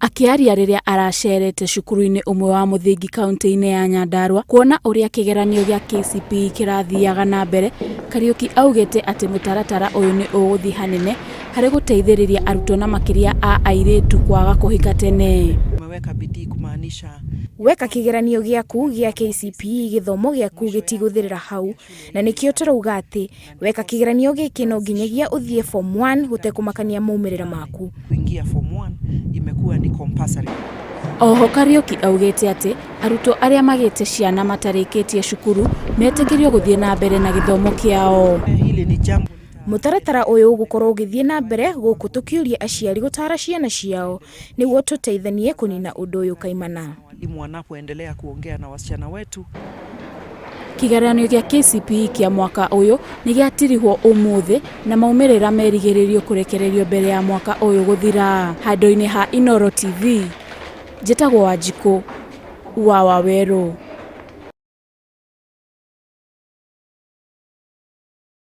Akiaria riria aracerete cukuru-ini umwe wa muthingi kaunti-ini ya Nyandarua kuona uria kigeranio gia KCPE kirathiaga na mbere, Kariuki augite ati mutaratara uyu ni uguthi hanene hari guteithiriria arutwo na makiria a airitu kwaga kuhika tene. Umeweka bidii kumaanisha weka kigeranio giaku gia KCPE githomo giaku gitiguthirira hau, na nikio turauga ati weka kigeranio giki no nginyagia uthie form 1 utekumakania maumirira maku. Kuingia form 1 imekuwa ni compulsory. Oho Kariuki augite ati arutwo aria magite ciana matarikitie cukuru metikirio guthie na mbere na githomo kiao. Hili ni jambo mutaratara uyu ugukorwo ugithie na mbere guku tukiuria aciari gutara ciana ciao niguo tuteithanie kunina undu uyu kaimana. Wanapoendelea kuongea na wasichana wetu. Kigeranio gia KCPE kia mwaka uyu ni giatirihwo umuthe na maumirira merigiririo kurekererio mbere ya mwaka uyu guthira. Handu-ini ha Inoro TV, njitagwo Wanjiku wa Waweru.